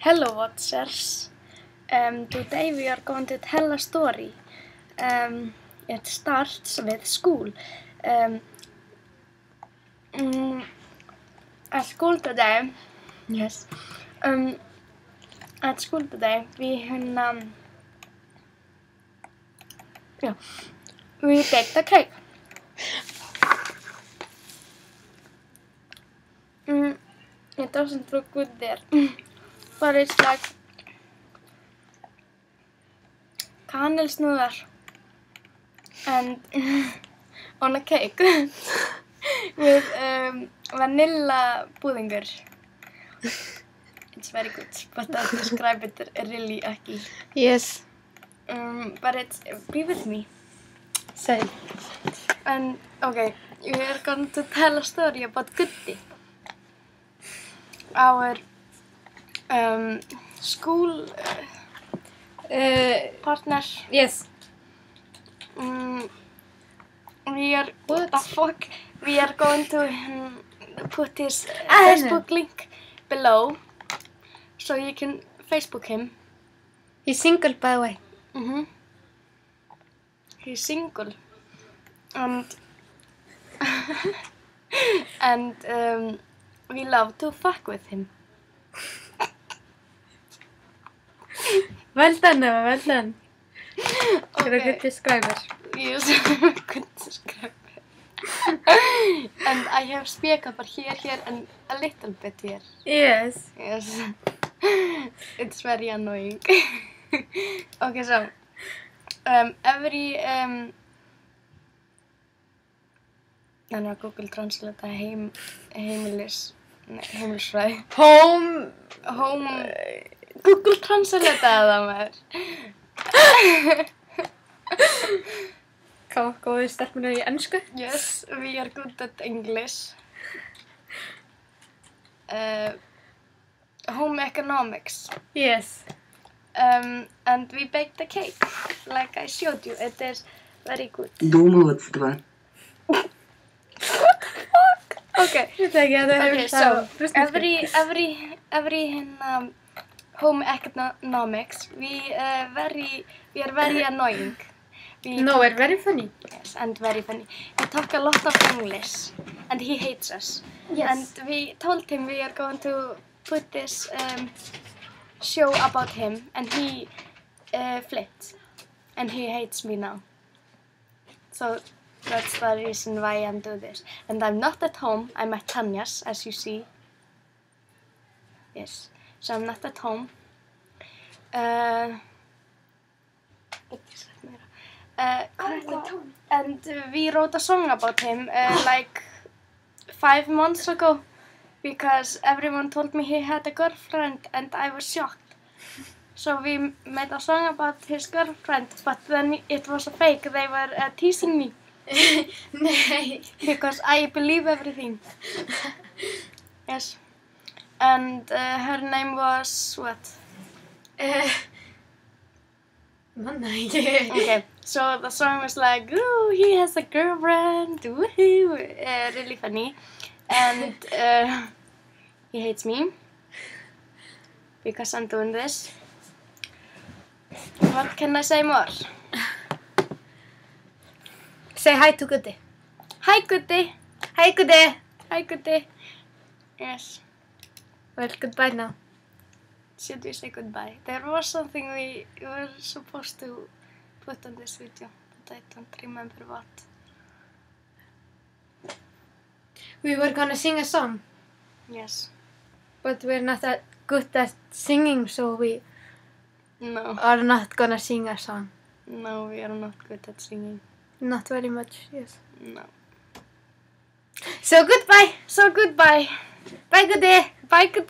Hello Watchers. Today we are going to tell a story. It starts with school. At school today, yes. At school today, we baked a cake. It doesn't look good there, but it's like kanilsnúðar and on a cake with vanilla puddingur. It's very good, but I describe it really ekki. Yes. But be with me. Say. And okay, we are going to tell a story about Guddi. Our school partner. Yes. We are We are going to put his Facebook link below, so you can Facebook him. He's single, by the way. He's single, and we love to fuck with him. Well done, Eva, well done. Okay. You're a good describer. Yes, good describer. And I have spekapar here, and a little bit here. Yes. Yes. It's very annoying. Okay, so every Google Translate heimilisfræði. Home Google Translate það maður. Hvað góður stelpunar í ensku? Yes, we are good at English. Home economics. Yes. And we baked a cake, like I showed you. It is very good. Domowodstwa. Okay. Okay, So every home economics, we are very annoying. No, we're very funny. Yes, and very funny. We talk a lot of English, and he hates us. Yes. And we told him we are going to put this show about him, and he flipped, and he hates me now. So that's the reason why I'm doing this. And I'm not at home. I'm at Tanya's, as you see. Yes. So I'm not at home. And we wrote a song about him like 5 months ago, because everyone told me he had a girlfriend and I was shocked. So we made a song about his girlfriend, but then it was a fake. They were teasing me. Nei. Because I believe everything. Yes. And her name was what? Manna ekki. Okay, so the song was like, ooh, he has a girlfriend, woohoo, really funny. And he hates me because I'm doing this. What can I say more? Say hi to Guddi. Hi, Guddi. Hi, Guddi. Hi, Guddi. Yes. Well, goodbye now. Should we say goodbye? There was something we were supposed to put on this video, but I don't remember what. We were gonna sing a song, Yes. but we're not that good at singing, so we No. are not gonna sing a song. No, we are not good at singing. Not very much, yes. No. So goodbye. So goodbye. Bye, Guddi. Bye, Guddi.